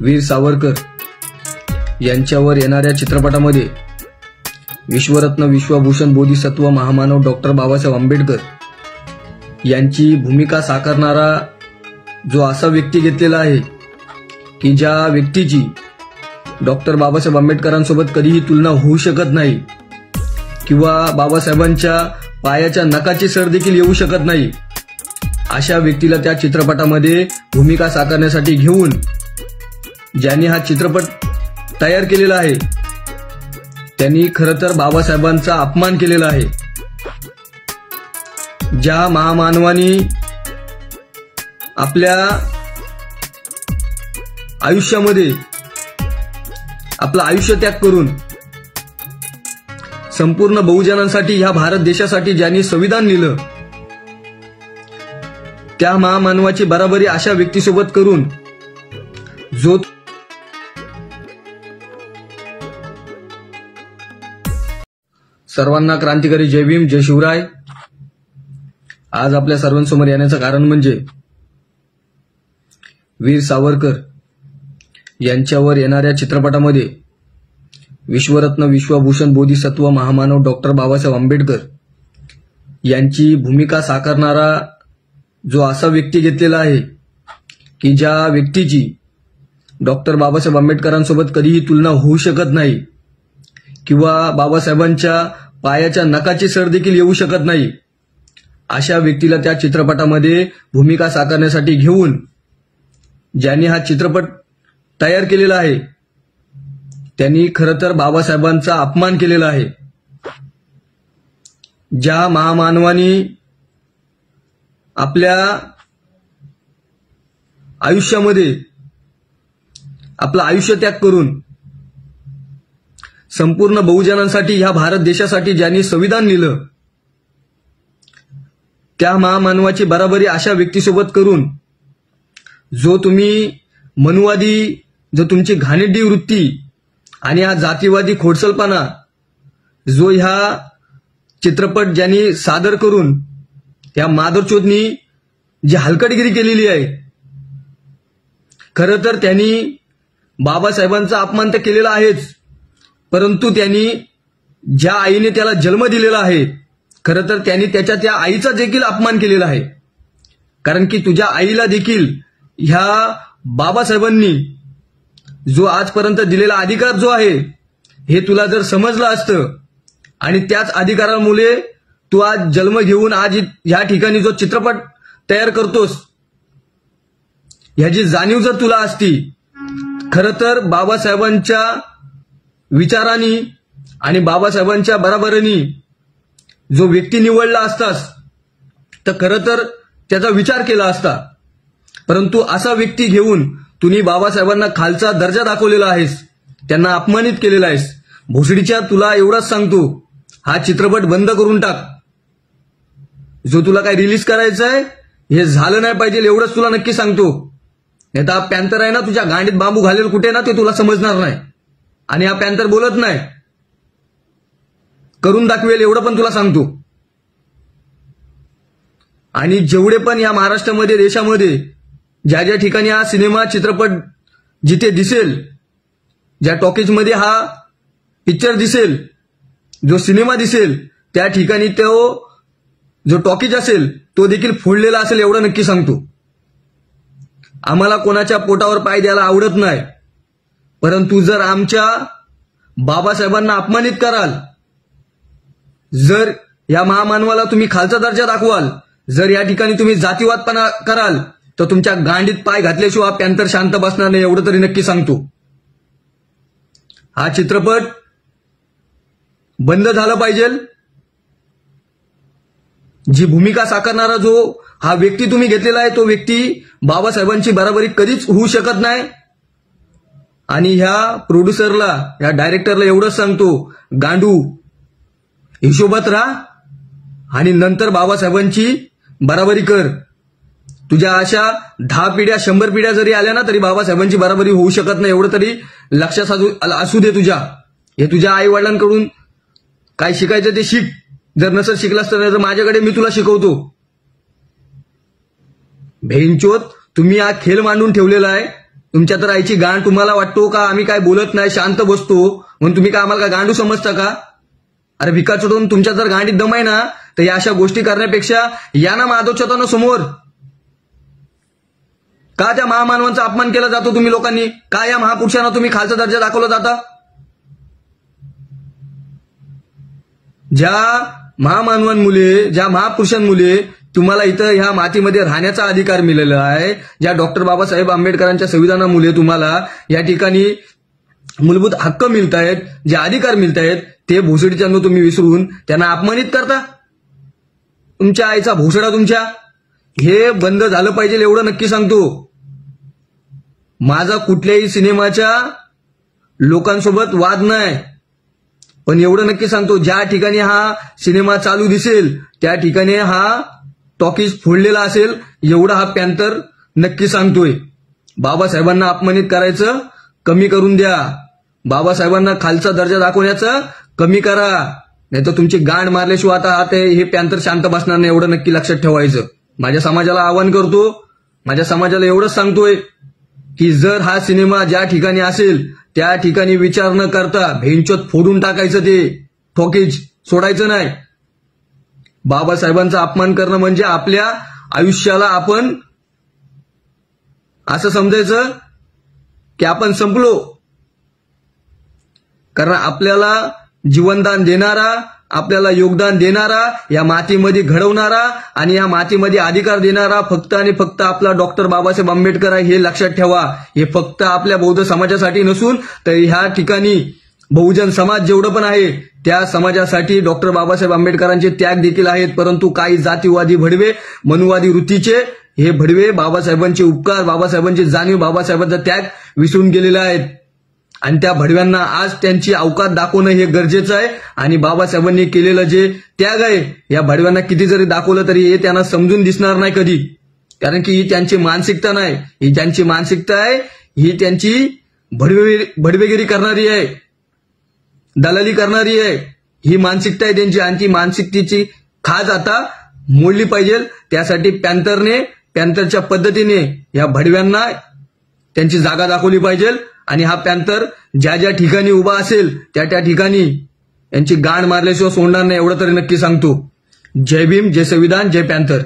वीर सावरकर यांच्यावर येणाऱ्या चित्रपटामध्ये विश्वरत्न विश्वभूषण बोधिसत्व महामानव डॉक्टर बाबासाहेब आंबेडकर यांची भूमिका साकारणारा जो असा व्यक्ती घेतलेला आहे की ज्या व्यक्तीची डॉक्टर बाबासाहेब आंबेडकरांसोबत कधीही तुलना होऊ शकत नाही किंवा बाबासाहेबांच्या पायाच्या नखाची सर देखील येऊ शकत नाही, अशा व्यक्तीला त्या चित्रपटामध्ये भूमिका साकारण्यासाठी घेऊन ज्यांनी हा चित्रपट तयार केलेला आहे त्यांनी खरं तर बाबासाहेबांचा अपमान केलेला आहे। ज्या महामानवानी आपल्या आयुष्यामध्ये आपलं आयुष्य त्याग करून संपूर्ण बहुजनांसाठी ह्या भारत देशासाठी ज्यांनी संविधान लिहिलं त्या महामानवाची बराबरी अशा व्यक्तीसोबत करून जो सर्वांना क्रांतिकारी जय भीम जय शिवराय। आज आपल्या सर्वांसमोर येण्याचं कारण म्हणजे वीर सावरकर यांच्यावर येणाऱ्या चित्रपटामध्ये विश्वरत्न विश्वभूषण बोधिसत्व महामानव डॉक्टर बाबासाहेब आंबेडकर यांची भूमिका साकारणारा जो असा व्यक्ती घेतलेला आहे की ज्या व्यक्तीची डॉक्टर बाबासाहेब आंबेडकरांसोबत कधीही तुलना होऊ शकत नाही किंवा बाबासाहेबांच्या पायाच्या नखाची सर देखील येऊ शकत नाही, अशा व्यक्तीला त्या चित्रपटामध्ये भूमिका साकारण्यासाठी घेऊन ज्यांनी हा चित्रपट तयार केलेला आहे त्यांनी खरं तर बाबासाहेबांचा अपमान केलेला आहे। ज्या महामानवानी आपल्या आयुष्यामध्ये आपलं आयुष्य त्याग करून संपूर्ण बहुजनांसाठी ह्या भारत देशासाठी ज्यांनी संविधान लिहिलं त्या महामानवाची बराबरी अशा व्यक्तीसोबत करून जो तुम्ही मनुवादी जो तुमची घाणेरडी वृत्ती आणि हा जातीवादी खोडसलपणा जो ह्या चित्रपट ज्यांनी सादर करून या माधवचोदनी जी हलकटगिरी केलेली आहे, खरं तर त्यांनी बाबासाहेबांचा अपमान तर केलेला आहेच, परंतु त्यांनी ज्या आईने त्याला जन्म दिलेला आहे खरं तर त्यांनी त्याच्या त्या आईचा देखील अपमान केलेला आहे। कारण की तुझ्या आईला देखील ह्या बाबासाहेबांनी जो आजपर्यंत दिलेला अधिकार जो आहे हे तुला जर समजलं असतं आणि त्याच अधिकारामुळे तू आज जन्म घेऊन आज ह्या ठिकाणी जो चित्रपट तयार करतोस ह्याची जाणीव जर तुला असती, खरं तर बाबासाहेबांच्या विचारांनी आणि बाबासाहेबांच्या बरोबरीने जो व्यक्ती निवडला असतास तर खरं तर त्याचा विचार केला असता, परंतु असा व्यक्ती घेऊन तुम्ही बाबासाहेबांना खालचा दर्जा दाखवलेला आहेस, त्यांना अपमानित केलेला आहेस। भोसडीच्या तुला एवढंच सांगतो, हा चित्रपट बंद करून टाक। जो तुला काय रिलीज करायचं आहे हे झालं नाही पाहिजे एवढंच तुला नक्की सांगतो, नाही तर हा पॅन्थर आहे ना तुझ्या गांडीत बांबू घालेल कुठे ना ते तुला समजणार नाही आणि हा पॅन्थर बोलत नाही, करून दाखवेल एवढं पण तुला सांगतो। आणि जेवढे पण या महाराष्ट्रामध्ये देशामध्ये ज्या ज्या ठिकाणी हा सिनेमा चित्रपट जिथे दिसेल, ज्या टॉकीजमध्ये हा पिक्चर दिसेल, जो सिनेमा दिसेल त्या ठिकाणी तो जो टॉकीज असेल तो देखील फोडलेला असेल एवढं नक्की सांगतो। आम्हाला कोणाच्या पोटावर पाय द्यायला आवडत नाही, परंतु जर आमच्या बाबासाहेबांना अपमानित कराल, जर या महामानवाला तुम्ही खालचा दर्जा दाखवाल, जर या ठिकाणी तुम्ही जातीवादपणा कराल तर तुमच्या गांडीत पाय घातल्याशिवाय हा पॅन्थर शांत बसणार नाही एवढं तरी नक्की सांगतो। हा चित्रपट बंद झाला पाहिजे। जी भूमिका साकारणारा जो हा व्यक्ती तुम्ही घेतलेला आहे तो व्यक्ती बाबासाहेबांची बराबरी कधीच होऊ शकत नाही। आणि ह्या प्रोड्युसरला ह्या डायरेक्टरला एवढंच सांगतो, गांडू हिशोबात राहा आणि नंतर बाबासाहेबांची बराबरी कर। तुझ्या अशा 10 पिढ्या 100 पिढ्या जरी आल्या ना तरी बाबासाहेबांची बराबरी होऊ शकत नाही एवढं तरी लक्षात असू दे तुझ्या। हे तुझ्या आई वडिलांकडून काय शिकायचं ते शिक, जर नसेल शिकलास तर माझ्याकडे मी तुला शिकवतो। भेंचोत तुम्ही हा खेळ मांडून ठेवलेला आहे, तुमच्या तर आईची गांड तुम्हाला वाटतो का आम्ही काय बोलत नाही शांत बसतो म्हणून तुम्ही काय आम्हाला का गांडू समजता का? अरे भिका चढून तुमच्या जर गांडीत दम आहे ना तर या अशा गोष्टी करण्यापेक्षा या ना माधवच्छतानं समोर. का त्या महामानवांचा अपमान केला जातो तुम्ही लोकांनी? का या महापुरुषांना तुम्ही खालचा दर्जा दाखवला जाता? ज्या महामानवांमुळे ज्या महापुरुषांमुळे तुम्हाला इथं ह्या मातीमध्ये राहण्याचा अधिकार मिळालेला आहे, ज्या डॉक्टर बाबासाहेब आंबेडकरांच्या संविधानामुळे तुम्हाला या ठिकाणी मूलभूत हक्क मिळत आहेत, जे अधिकार मिळत आहेत, ते भोसडीच्यांना तुम्ही विसरून त्यांना अपमानित करता. तुमच्या आईचा भोसडा तुमच्या. हे बंद झालं पाहिजे एवढं नक्की सांगतो. माझा कुठल्याही सिनेमाच्या लोकांसोबत वाद नाही, पण एवढं नक्की सांगतो ज्या ठिकाणी हा सिनेमा चालू दिसेल त्या ठिकाणी हा टॉकीज फोडलेला असेल एवढा हा पॅन्थर नक्की सांगतोय. बाबासाहेबांना अपमानित करायचं कमी करून द्या. बाबासाहेबांना खालचा दर्जा दाखवण्याचं कमी करा, नाही तर तुमची गांड मारल्याशिवाय आता हे पॅन्थर शांत बसणार नाही एवढं नक्की लक्षात ठेवायचं. माझ्या समाजाला आवाहन करतो, माझ्या समाजाला एवढंच सांगतोय की जर हा सिनेमा ज्या ठिकाणी असेल त्या ठिकाणी विचार न करता भेंचोत फोडून टाकायचं, ते टॉकीज सोडायचं नाही. बाबासाहेबांचा अपमान करणं म्हणजे आपल्या आयुष्याला आपण असं समजायचं की आपण संपलो. कारण आपल्याला जीवनदान देणारा, आपल्याला योगदान देणारा, या मातीमध्ये घडवणारा आणि या मातीमध्ये अधिकार देणारा फक्त आणि फक्त आपला डॉक्टर बाबासाहेब आंबेडकर आहे, हे लक्षात ठेवा. हे फक्त आपल्या बौद्ध समाजासाठी नसून तर ह्या ठिकाणी बहुजन समाज जेवढं पण आहे त्या समाजासाठी डॉक्टर बाबासाहेब आंबेडकरांचे त्याग देखील आहेत. परंतु काही जातीवादी भडवे, मनुवादी वृत्तीचे हे भडवे बाबासाहेबांचे उपकार, बाबासाहेबांची जाणीव, बाबासाहेबांचा त्याग विसरून गेलेले आहेत. आणि त्या भडव्यांना आज त्यांची अवकात दाखवणं हे गरजेचं आहे. आणि बाबासाहेबांनी केलेलं जे त्याग आहे या भडव्यांना किती जरी दाखवलं तरी हे त्यांना समजून दिसणार नाही कधी. कारण की ही त्यांची मानसिकता नाही, ही त्यांची मानसिकता आहे, ही त्यांची भडवेगिरी करणारी आहे, दलाली करणारी आहे. ही मानसिकता आहे त्यांची आणि ती मानसिकतेची खाज आता मोडली पाहिजे. त्यासाठी पॅन्थरच्या पद्धतीने या भडव्यांना त्यांची जागा दाखवली पाहिजे. आणि हा पॅन्थर ज्या ज्या ठिकाणी उभा असेल त्या त्या ठिकाणी यांची गांड मारल्याशिवाय सोडणार नाही एवढं तरी नक्की सांगतो. जय भीम, जय संविधान, जय पॅन्थर.